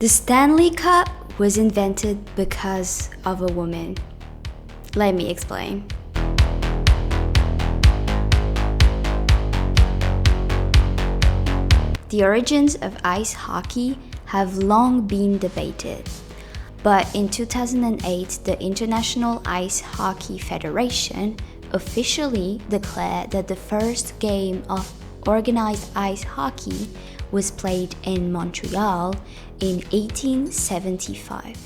The Stanley Cup was invented because of a woman. Let me explain. The origins of ice hockey have long been debated, but in 2008, the International Ice Hockey Federation officially declared that the first game of organized ice hockey was played in Montreal in 1875.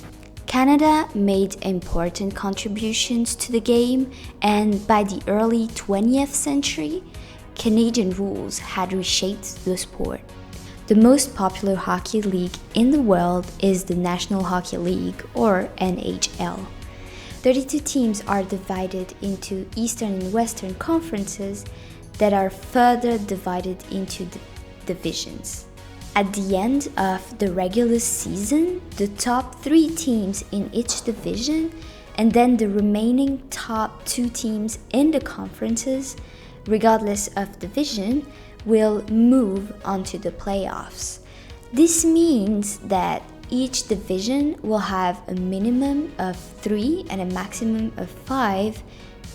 Canada made important contributions to the game, and by the early 20th century, Canadian rules had reshaped the sport. The most popular hockey league in the world is the National Hockey League, or NHL. 32 teams are divided into Eastern and Western conferences that are further divided into divisions. At the end of the regular season, the top 3 teams in each division and then the remaining top 2 teams in the conferences, regardless of division, will move on to the playoffs. This means that each division will have a minimum of 3 and a maximum of 5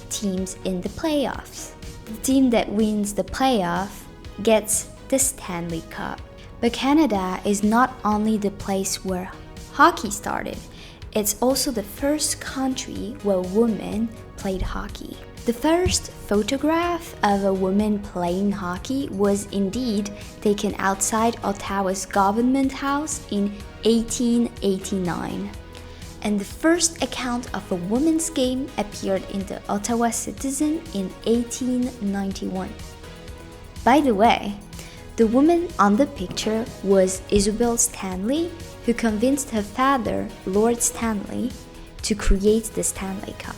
teams in the playoffs. The team that wins the playoff gets the Stanley Cup. But Canada is not only the place where hockey started, it's also the first country where women played hockey. The first photograph of a woman playing hockey was indeed taken outside Ottawa's Government House in 1889. And the first account of a women's game appeared in the Ottawa Citizen in 1891. By the way, the woman on the picture was Isabel Stanley, who convinced her father, Lord Stanley, to create the Stanley Cup.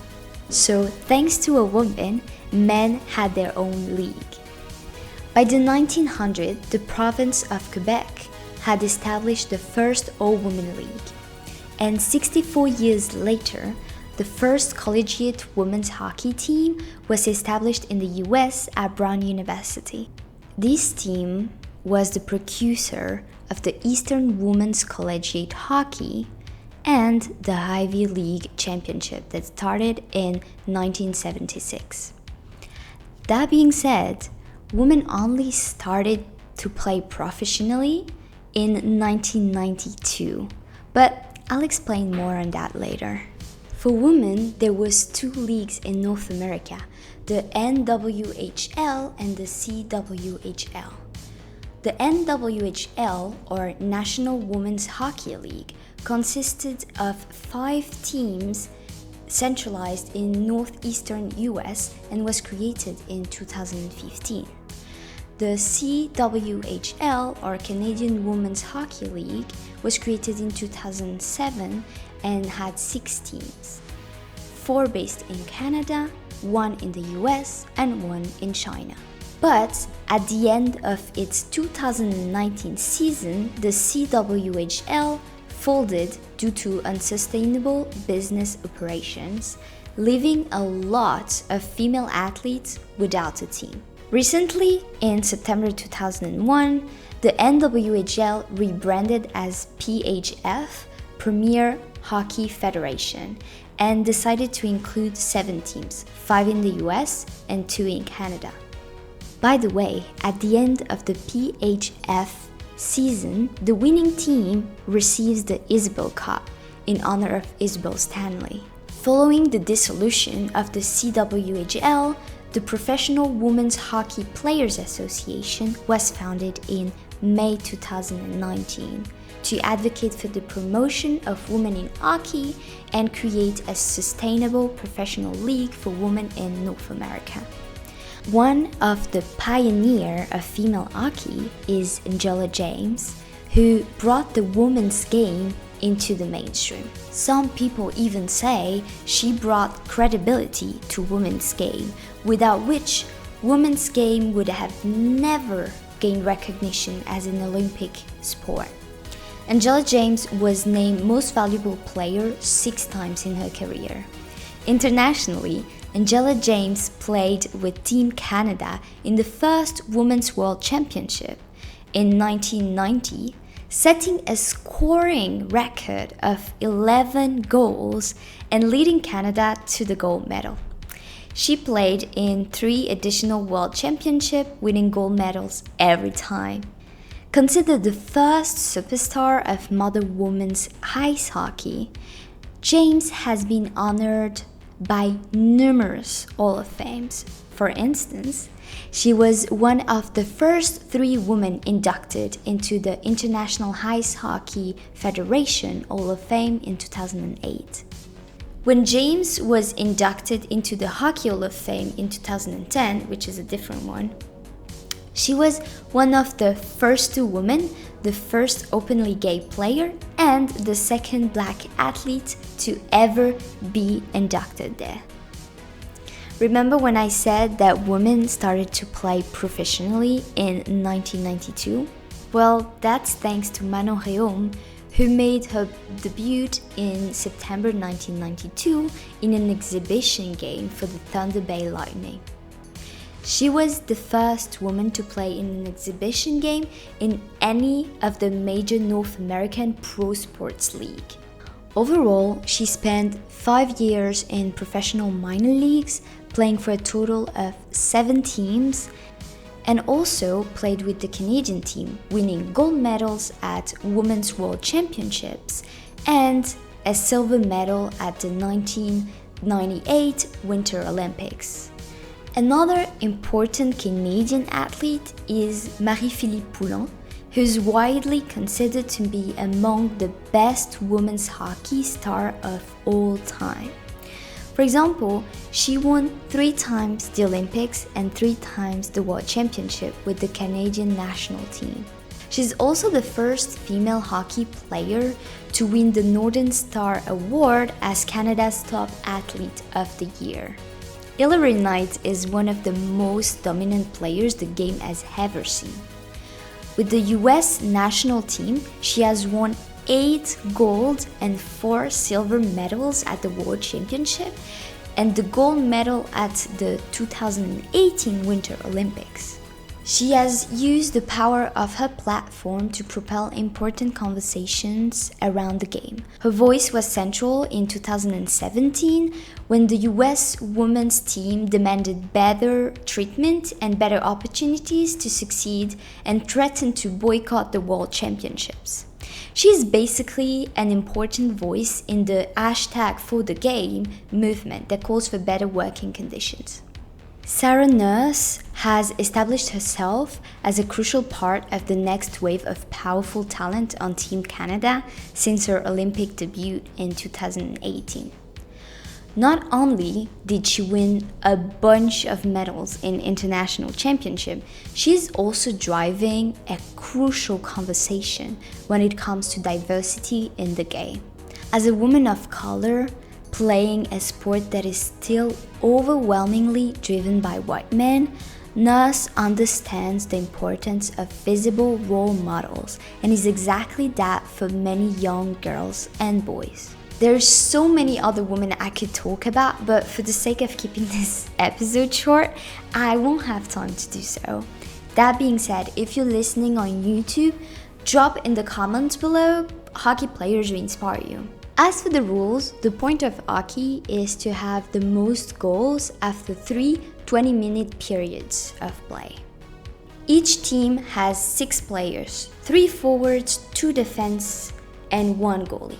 So, thanks to a woman, men had their own league. By the 1900s, the province of Quebec had established the first all-women league. And 64 years later, the first collegiate women's hockey team was established in the US at Brown University. This team was the precursor of the Eastern Women's Collegiate Hockey and the Ivy League Championship that started in 1976. That being said, women only started to play professionally in 1992, but I'll explain more on that later. For women, there was 2 leagues in North America, the NWHL and the CWHL. The NWHL, or National Women's Hockey League, consisted of 5 teams centralized in northeastern US and was created in 2015. The CWHL, or Canadian Women's Hockey League, was created in 2007 and had 6 teams, 4 based in Canada, 1 in the US, and 1 in China. But at the end of its 2019 season, the CWHL folded due to unsustainable business operations, leaving a lot of female athletes without a team. Recently, in September 2001, the NWHL rebranded as PHF, Premier Hockey Federation, and decided to include 7 teams, 5 in the US and 2 in Canada. By the way, at the end of the PHF season, the winning team receives the Isabel Cup in honor of Isabel Stanley. Following the dissolution of the CWHL, the Professional Women's Hockey Players Association was founded in May 2019 to advocate for the promotion of women in hockey and create a sustainable professional league for women in North America. One of the pioneers of female hockey is Angela James, who brought the women's game into the mainstream. Some people even say she brought credibility to women's game, without which women's game would have never gained recognition as an Olympic sport. Angela James was named Most Valuable Player 6 times in her career. Internationally, Angela James played with Team Canada in the first Women's World Championship. In 1990, setting a scoring record of 11 goals and leading Canada to the gold medal. She played in 3 additional World Championships, winning gold medals every time. Considered the first superstar of modern women's ice hockey, James has been honored by numerous Hall of Fames. For instance, she was one of the first 3 women inducted into the International Ice Hockey Federation Hall of Fame in 2008. When James was inducted into the Hockey Hall of Fame in 2010, which is a different one, she was one of the first 2 women, the first openly gay player, and the second black athlete to ever be inducted there. Remember when I said that women started to play professionally in 1992? Well, that's thanks to Manon Rhéaume, who made her debut in September 1992 in an exhibition game for the Thunder Bay Lightning. She was the first woman to play in an exhibition game in any of the major North American pro sports league. Overall, she spent 5 years in professional minor leagues, playing for a total of 7 teams, and also played with the Canadian team, winning gold medals at Women's World Championships and a silver medal at the 1998 Winter Olympics. Another important Canadian athlete is Marie-Philippe Poulin, who's widely considered to be among the best women's hockey star of all time. For example, she won 3 times the Olympics and 3 times the World Championship with the Canadian national team. She's also the first female hockey player to win the Northern Star Award as Canada's top athlete of the year. Hilary Knight is one of the most dominant players the game has ever seen. With the US national team, she has won 8 gold and 4 silver medals at the World Championship and the gold medal at the 2018 Winter Olympics. She has used the power of her platform to propel important conversations around the game. Her voice was central in 2017 when the US women's team demanded better treatment and better opportunities to succeed and threatened to boycott the World Championships. She is basically an important voice in the #ForTheGame movement that calls for better working conditions. Sarah Nurse has established herself as a crucial part of the next wave of powerful talent on Team Canada since her Olympic debut in 2018. Not only did she win a bunch of medals in international championships, she's also driving a crucial conversation when it comes to diversity in the game. As a woman of color, playing a sport that is still overwhelmingly driven by white men, Nurse understands the importance of visible role models and is exactly that for many young girls and boys. There's so many other women I could talk about, but for the sake of keeping this episode short, I won't have time to do so. That being said, if you're listening on YouTube, drop in the comments below hockey players who inspire you. As for the rules, the point of hockey is to have the most goals after 3 20-minute periods of play. Each team has 6 players, 3 forwards, 2 defense, and 1 goalie.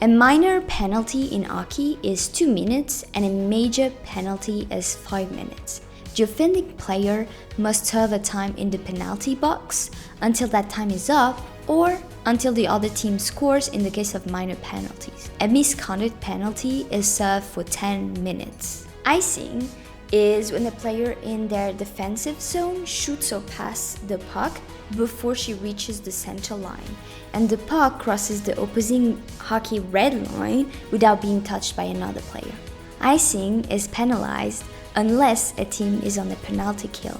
A minor penalty in hockey is 2 minutes and a major penalty is 5 minutes. The offending player must serve a time in the penalty box until that time is up or until the other team scores in the case of minor penalties. A misconduct penalty is served for 10 minutes. Icing is when a player in their defensive zone shoots or passes the puck before she reaches the center line, and the puck crosses the opposing hockey red line without being touched by another player. Icing is penalized unless a team is on a penalty kill.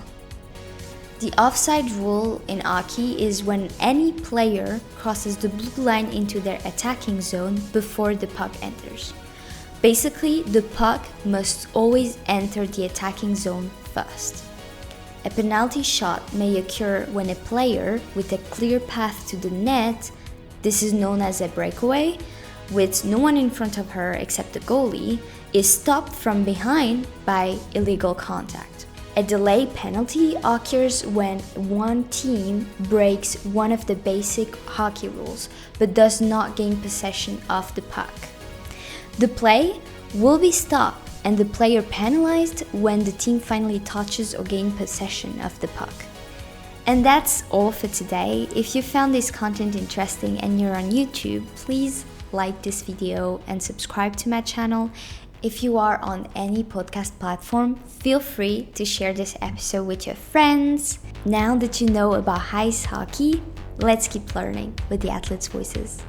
The offside rule in hockey is when any player crosses the blue line into their attacking zone before the puck enters. Basically, the puck must always enter the attacking zone first. A penalty shot may occur when a player with a clear path to the net, this is known as a breakaway, with no one in front of her except the goalie, is stopped from behind by illegal contact. A delay penalty occurs when one team breaks one of the basic hockey rules but does not gain possession of the puck. The play will be stopped and the player penalized when the team finally touches or gains possession of the puck. And that's all for today. If you found this content interesting and you're on YouTube, please like this video and subscribe to my channel. If you are on any podcast platform, feel free to share this episode with your friends. Now that you know about ice hockey, let's keep learning with the Athletes' Voices.